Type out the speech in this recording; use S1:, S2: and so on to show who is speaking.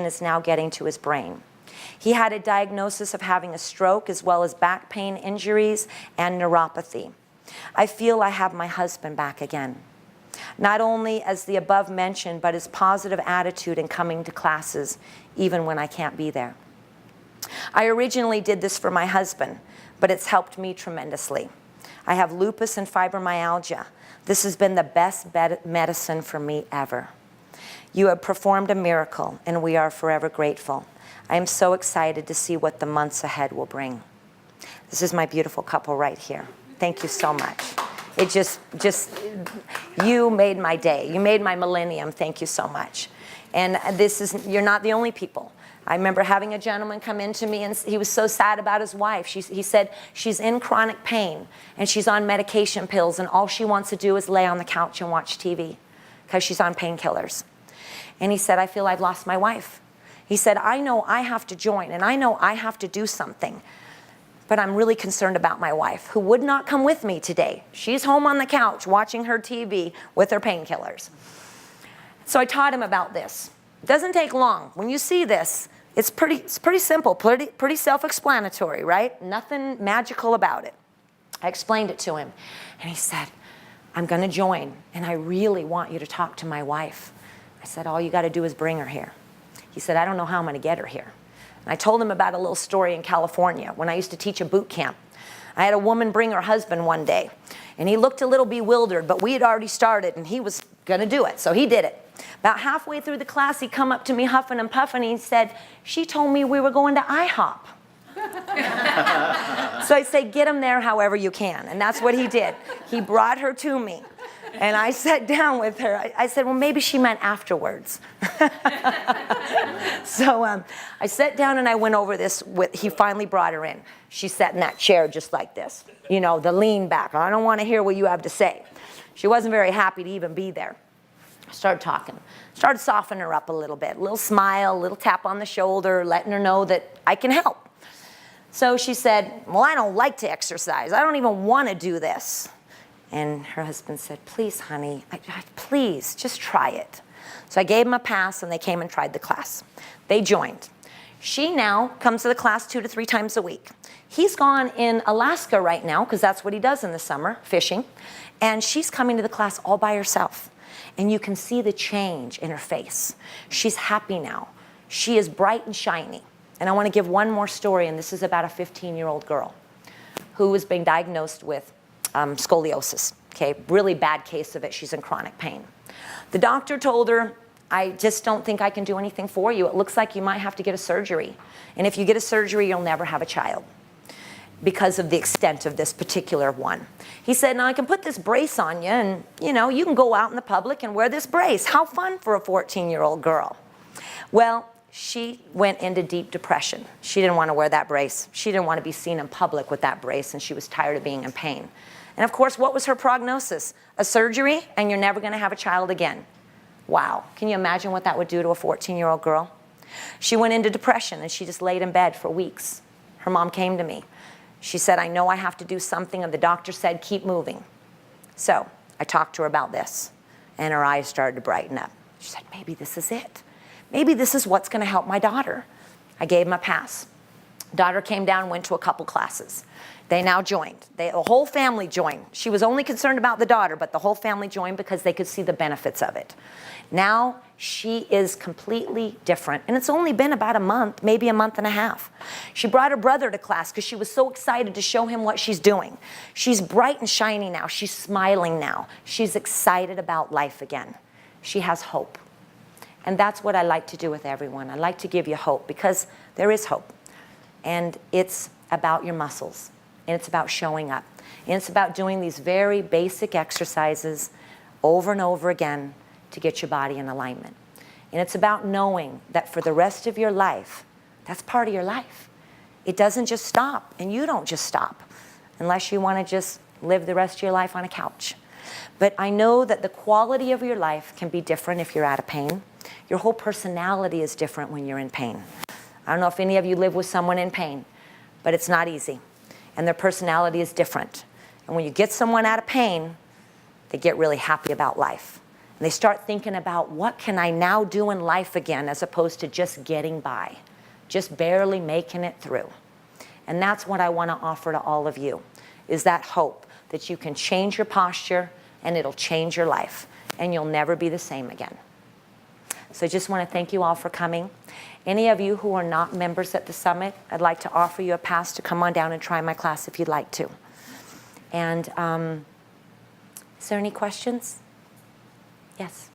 S1: is now getting to his brain. He had a diagnosis of having a stroke as well as back pain injuries and neuropathy. I feel I have my husband back again. Not only as the above mentioned, but his positive attitude in coming to classes, even when I can't be there. I originally did this for my husband, but it's helped me tremendously. I have lupus and fibromyalgia. This has been the best medicine for me ever. You have performed a miracle, and we are forever grateful. I am so excited to see what the months ahead will bring. This is my beautiful couple right here. Thank you so much. It just, you made my day. You made my millennium. Thank you so much. And you're not the only people. I remember having a gentleman come in to me, and he was so sad about his wife. He said she's in chronic pain, and she's on medication pills, and all she wants to do is lay on the couch and watch TV because she's on painkillers. And he said, I feel I've lost my wife. He said, I know I have to join, and I know I have to do something, but I'm really concerned about my wife, who would not come with me today. She's home on the couch watching her TV with her painkillers. So I taught him about this. It doesn't take long. When you see this, it's pretty simple, pretty self-explanatory, right? Nothing magical about it. I explained it to him, and he said, I'm going to join, and I really want you to talk to my wife. I said, all you got to do is bring her here. He said, I don't know how I'm going to get her here. And I told him about a little story in California when I used to teach a boot camp. I had a woman bring her husband one day, and he looked a little bewildered, but we had already started, and he was going to do it, so he did it. About halfway through the class, he come up to me huffing and puffing, and he said, she told me we were going to IHOP. So I say, get him there however you can, and that's what he did. He brought her to me. And I sat down with her. I said, well, maybe she meant afterwards. So I sat down and I went over this he finally brought her in. She sat in that chair just like this, you know, the lean back. I don't want to hear what you have to say. She wasn't very happy to even be there. I started talking, started softening her up a little bit, a little smile, a little tap on the shoulder, letting her know that I can help. So she said, well, I don't like to exercise. I don't even want to do this. And her husband said, please, honey, please, just try it. So I gave him a pass, and they came and tried the class. They joined. She now comes to the class 2 to 3 times a week. He's gone in Alaska right now, because that's what he does in the summer, fishing. And she's coming to the class all by herself. And you can see the change in her face. She's happy now. She is bright and shiny. And I want to give one more story, and this is about a 15-year-old girl who was being diagnosed with scoliosis, okay, really bad case of it. She's in chronic pain. The doctor told her, I just don't think I can do anything for you. It looks like you might have to get a surgery. And if you get a surgery, you'll never have a child because of the extent of this particular one. He said, now I can put this brace on you, and you know, you can go out in the public and wear this brace. How fun for a 14-year-old girl. Well, she went into deep depression. She didn't want to wear that brace. She didn't want to be seen in public with that brace, and she was tired of being in pain. And of course, what was her prognosis? A surgery, and you're never going to have a child again. Wow. Can you imagine what that would do to a 14-year-old girl? She went into depression, and she just laid in bed for weeks. Her mom came to me. She said, I know I have to do something, and the doctor said, keep moving. So I talked to her about this, and her eyes started to brighten up. She said, maybe this is it. Maybe this is what's going to help my daughter. I gave him a pass. Daughter came down, went to a couple classes. They now joined. The whole family joined. She was only concerned about the daughter, but the whole family joined because they could see the benefits of it. Now she is completely different, and it's only been about a month, maybe a month and a half. She brought her brother to class because she was so excited to show him what she's doing. She's bright and shiny now. She's smiling now. She's excited about life again. She has hope. And that's what I like to do with everyone. I like to give you hope because there is hope. And it's about your muscles. And it's about showing up. And it's about doing these very basic exercises over and over again to get your body in alignment. And it's about knowing that for the rest of your life, that's part of your life. It doesn't just stop, and you don't just stop unless you want to just live the rest of your life on a couch. But I know that the quality of your life can be different if you're out of pain. Your whole personality is different when you're in pain. I don't know if any of you live with someone in pain, but it's not easy. And their personality is different. And when you get someone out of pain, they get really happy about life. And they start thinking about, what can I now do in life again, as opposed to just getting by, just barely making it through. And that's what I want to offer to all of you, is that hope that you can change your posture and it'll change your life and you'll never be the same again. So I just want to thank you all for coming. Any of you who are not members at the summit, I'd like to offer you a pass to come on down and try my class if you'd like to. And is there any questions? Yes.